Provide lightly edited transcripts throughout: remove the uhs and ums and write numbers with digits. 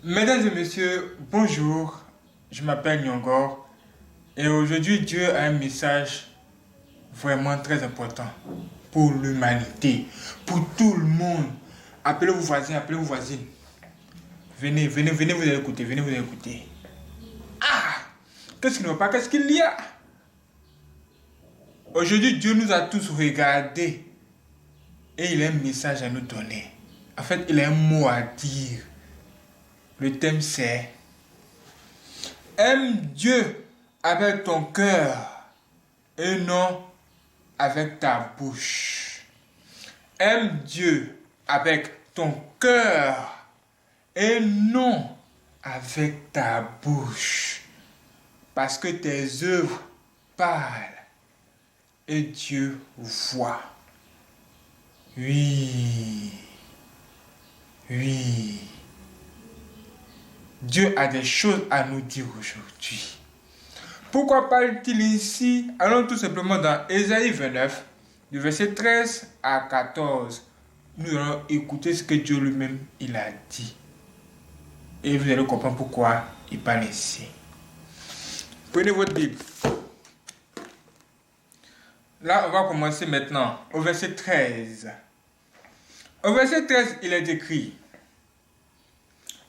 Mesdames et messieurs, bonjour. Je m'appelle Nyongor et aujourd'hui Dieu a un message vraiment très important pour l'humanité, pour tout le monde. Appelez vos voisins, appelez vos voisines. Venez, venez, venez vous écouter, venez vous écouter. Ah! Qu'est-ce qui ne va pas? Qu'est-ce qu'il y a? Aujourd'hui Dieu nous a tous regardés et il a un message à nous donner. En fait, il a un mot à dire. Le thème c'est aime Dieu avec ton cœur et non avec ta bouche. Aime Dieu avec ton cœur et non avec ta bouche. Parce que tes œuvres parlent et Dieu voit. Oui, oui. Dieu a des choses à nous dire aujourd'hui. Pourquoi parle-t-il ici? Allons tout simplement dans Ésaïe 29, du verset 13 à 14. Nous allons écouter ce que Dieu lui-même il a dit. Et vous allez comprendre pourquoi il parle ici. Prenez votre Bible. Là, on va commencer maintenant au verset 13. Au verset 13, il est écrit: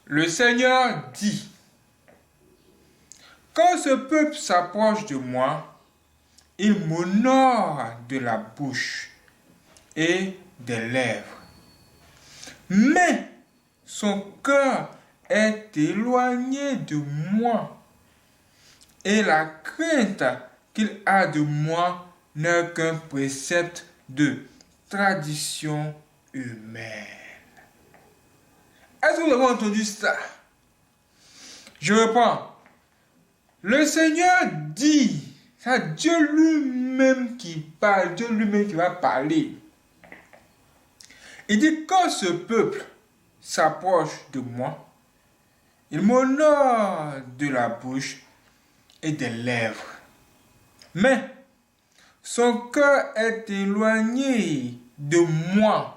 Le Seigneur dit, quand ce peuple s'approche de moi, il m'honore de la bouche et des lèvres. Mais son cœur est éloigné de moi et la crainte qu'il a de moi n'est qu'un précepte de tradition humaine. Est-ce que vous avez entendu ça? Je reprends. Le Seigneur dit, c'est Dieu lui-même qui parle, Dieu lui-même qui va parler. Il dit, quand ce peuple s'approche de moi, il m'honore de la bouche et des lèvres. Mais son cœur est éloigné de moi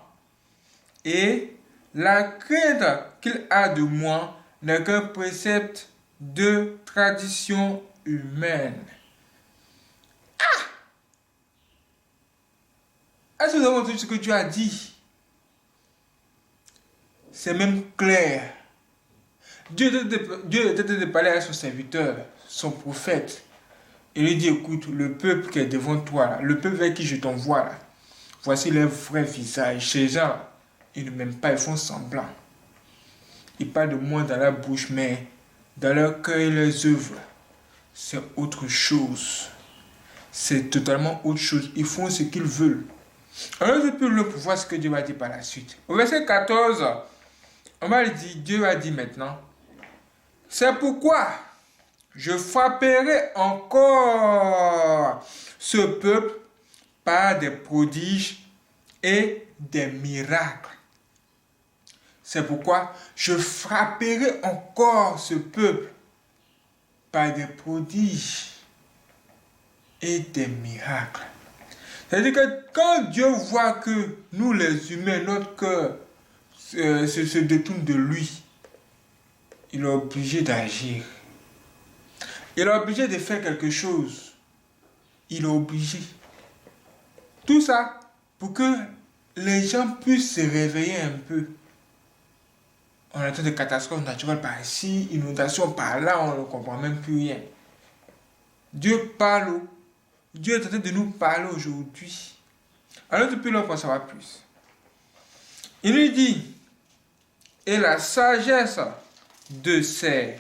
et la crainte qu'il a de moi n'est qu'un précepte de tradition humaine. Est-ce que vous avez entendu ce que Dieu a dit? C'est même clair. Dieu était de parler à son serviteur, son prophète. Il lui dit, écoute, le peuple qui est devant toi, là, le peuple vers qui je t'envoie, là, voici leur vrai visage. Ces gens, ils ne m'aiment pas, ils font semblant. Ils parlent de moi dans la bouche, mais dans leur cœur et leurs œuvres, c'est autre chose. C'est totalement autre chose. Ils font ce qu'ils veulent. Alors, je peux le voir ce que Dieu va dire par la suite. Au verset 14, on va dire, Dieu va dire maintenant, c'est pourquoi je frapperai encore ce peuple par des prodiges et des miracles. C'est pourquoi je frapperai encore ce peuple par des prodiges et des miracles. C'est-à-dire que quand Dieu voit que nous les humains, notre cœur se détourne de lui, il est obligé d'agir. Il est obligé de faire quelque chose. Il est obligé. Tout ça pour que les gens puissent se réveiller un peu. On a de catastrophes naturelles par ici, inondations par là, on ne comprend même plus rien. Dieu parle. Dieu est en train de nous parler aujourd'hui. Alors depuis là, on peut en savoir plus. Il lui dit, et la sagesse de ces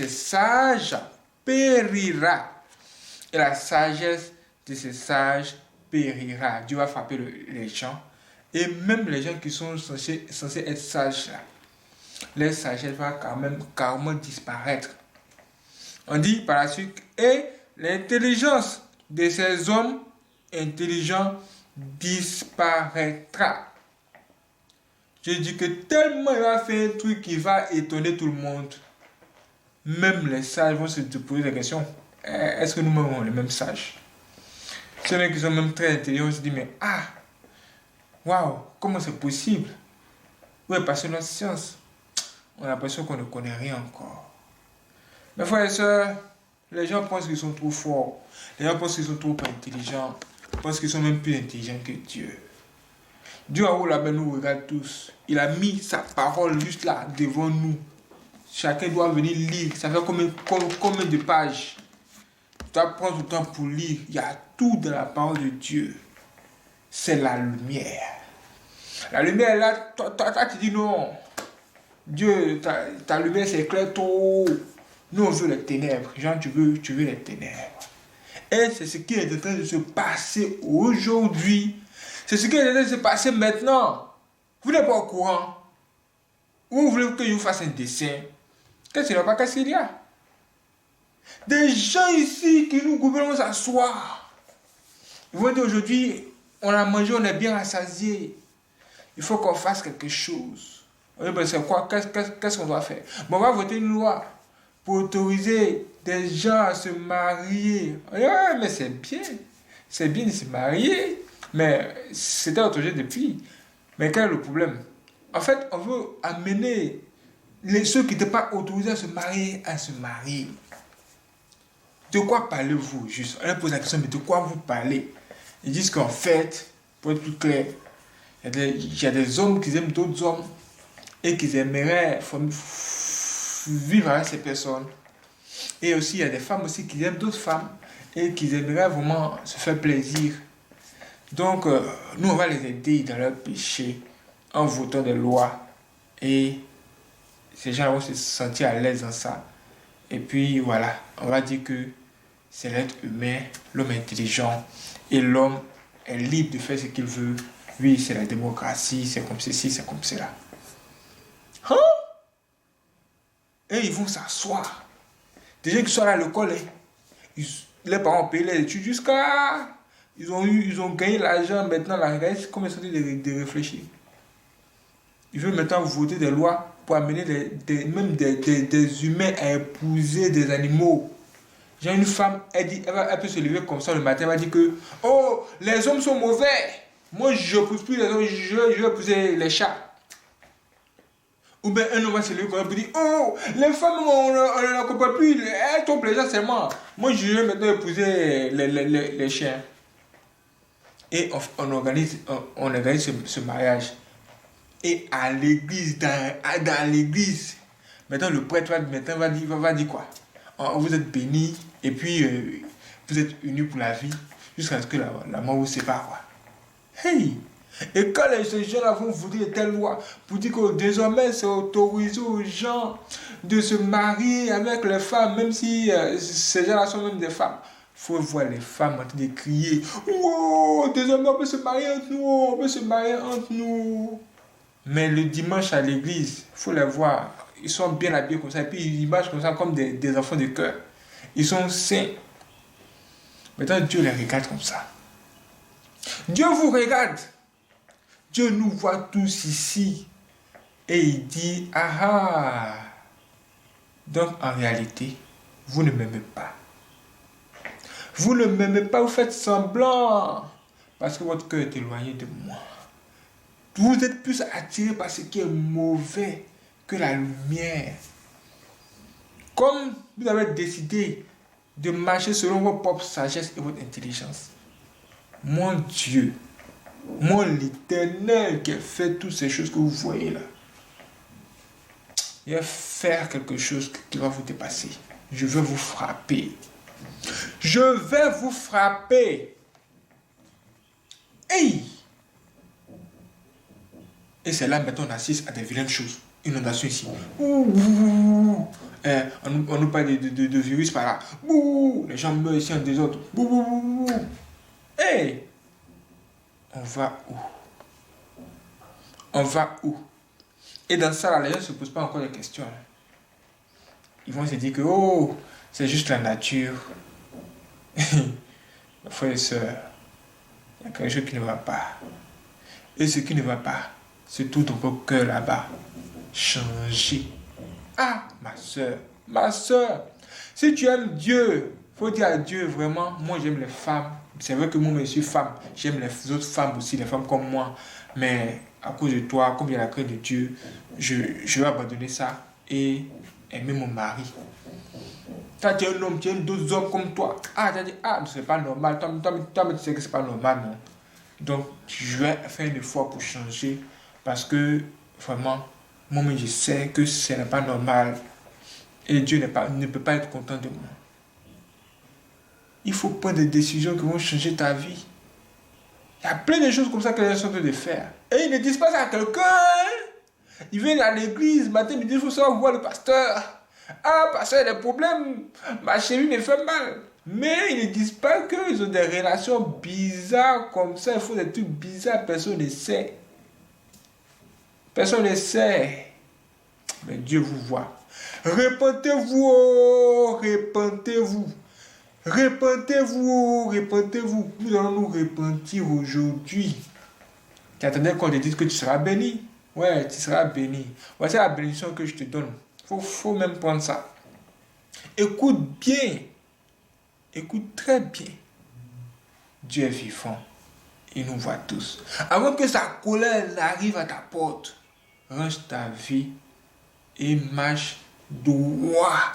sages périra. Et la sagesse de ces sages périra. Dieu va frapper les gens. Et même les gens qui sont censés être sages, leur sagesse va carrément disparaître. On dit par la suite, et l'intelligence de ces hommes intelligents disparaîtra. Je dis que tellement il va faire un truc qui va étonner tout le monde. Même les sages vont se poser la question, est-ce que nous-mêmes sommes les mêmes sages? Ceux qui sont même très intelligents se disent, mais waouh, comment c'est possible? Oui, parce que notre science, on a l'impression qu'on ne connaît rien encore. Mes frères et sœurs, les gens pensent qu'ils sont trop forts. Les gens pensent qu'ils sont trop intelligents. Ils pensent qu'ils sont même plus intelligents que Dieu. Dieu en haut là-bas nous regarde tous. Il a mis sa parole juste là, devant nous. Chacun doit venir lire. Ça fait combien de pages? Tu dois prendre du temps pour lire. Il y a tout dans la parole de Dieu. C'est la lumière. La lumière est là. Toi, tu dis non. Dieu, ta lumière s'éclaire trop. Nous, on veut les ténèbres. Jean, tu veux les ténèbres. Et c'est ce qui est en train de se passer aujourd'hui. C'est ce qui est en train de se passer maintenant. Vous n'êtes pas au courant. Ou vous voulez que je vous fasse un dessin? Qu'est-ce qu'il y a? Des gens ici qui nous gouvernent s'asseoir. Ils vont dire aujourd'hui, on a mangé, on est bien rassasié. Il faut qu'on fasse quelque chose. Oui, ben c'est quoi? Qu'est-ce qu'on doit faire? Bon, on va voter une loi pour autoriser des gens à se marier. Ouais, mais c'est bien. C'est bien de se marier. Mais c'était autorisé depuis. Mais quel est le problème? En fait, on veut amener ceux qui n'étaient pas autorisés à se marier. De quoi parlez-vous juste? On leur pose la question, mais de quoi vous parlez? Ils disent qu'en fait, pour être plus clair, il y a des hommes qui aiment d'autres hommes et qui aimeraient vivre avec ces personnes. Et aussi, il y a des femmes aussi qui aiment d'autres femmes et qui aimeraient vraiment se faire plaisir. Donc, nous, on va les aider dans leur péché en votant des lois. Et ces gens vont se sentir à l'aise dans ça. Et puis, voilà, on va dire que c'est l'être humain, l'homme intelligent. Et l'homme est libre de faire ce qu'il veut. Oui, c'est la démocratie, c'est comme ceci, c'est comme cela. Hein? Et ils vont s'asseoir. Des gens qui sont à l'école, les parents ont payé les études jusqu'à... Ils ont gagné l'argent, maintenant, comme ils sont de réfléchir. Ils veulent maintenant voter des lois pour amener même des humains à épouser des animaux. J'ai une femme, elle peut se lever comme ça le matin, elle va dire que oh, les hommes sont mauvais. Moi, je n'épouse plus les hommes, je vais épouser les chats. Ou bien un homme va se lever comme ça pour dire oh, les femmes, on ne comprend plus, elles ont plaisir seulement. Moi, je vais maintenant épouser les chiens. Et on organise ce mariage. Et à l'église, dans l'église, maintenant le prêtre va dire quoi? Vous êtes bénis et puis vous êtes unis pour la vie jusqu'à ce que la mort vous sépare. Quoi. Hey! Et quand ces gens-là vont voter telle loi pour dire que désormais c'est autorisé aux gens de se marier avec les femmes, même si ces gens-là sont même des femmes. Il faut voir les femmes en train de crier wow, désormais on peut se marier entre nous, on peut se marier entre nous. Mais le dimanche à l'église, il faut les voir. Ils sont bien habillés comme ça. Et puis ils marchent comme ça comme des enfants de cœur. Ils sont saints. Maintenant, Dieu les regarde comme ça. Dieu vous regarde. Dieu nous voit tous ici. Et il dit, ah ah. Donc en réalité, vous ne m'aimez pas. Vous ne m'aimez pas, vous faites semblant. Parce que votre cœur est éloigné de moi. Vous êtes plus attiré par ce qui est mauvais que la lumière. Comme vous avez décidé de marcher selon votre propre sagesse et votre intelligence. Mon Dieu, moi l'Éternel qui a fait toutes ces choses que vous voyez là, il va faire quelque chose qui va vous dépasser. Je vais vous frapper. Je vais vous frapper. Hey! Et c'est là maintenant on assiste à des vilaines choses. Inondation ici. On nous parle de virus par là. Les gens meurent ici en désordre. Hey! On va où? On va où? Et dans ça, là, les gens ne se posent pas encore de questions. Ils vont se dire que oh, c'est juste la nature. Mes frères et sœurs, il y a quelque chose qui ne va pas. Et ce qui ne va pas, c'est tout dans votre cœur là-bas. Changer. Ah, ma soeur, si tu aimes Dieu, il faut dire à Dieu vraiment, moi j'aime les femmes. C'est vrai que moi je suis femme, j'aime les autres femmes aussi, les femmes comme moi. Mais à cause de toi, comme il y a la crainte de Dieu, je vais abandonner ça et aimer mon mari. Toi, tu es un homme, tu as d'autres hommes comme toi. Ah, tu as dit, ah, c'est pas normal. Toi, tu sais que c'est pas normal, non? Donc, je vais faire un effort pour changer parce que, vraiment, moi-même, je sais que ce n'est pas normal et Dieu ne peut pas être content de moi. Il faut prendre des décisions qui vont changer ta vie. Il y a plein de choses comme ça que les gens sont en train de faire. Et ils ne disent pas ça à quelqu'un. Ils viennent à l'église, matin, midi, il faut savoir voir le pasteur. Ah, pasteur, il y a des problèmes. Ma chérie me fait mal. Mais ils ne disent pas qu'ils ont des relations bizarres comme ça. Il faut des trucs bizarres. Personne ne sait. Personne ne sait. Mais Dieu vous voit. Répentez-vous, oh, répentez-vous. Répentez-vous, répentez-vous. Nous allons nous repentir aujourd'hui. Tu attendais qu'on te dise que tu seras béni. Ouais, tu seras béni. Voici la bénédiction que je te donne. Faut même prendre ça. Écoute bien. Écoute très bien. Dieu est vivant. Il nous voit tous. Avant que sa colère n'arrive à ta porte, range ta vie et marche droit.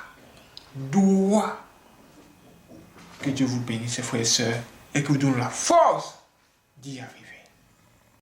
Droit. Que Dieu vous bénisse, frères et sœurs, et que vous donne la force d'y arriver.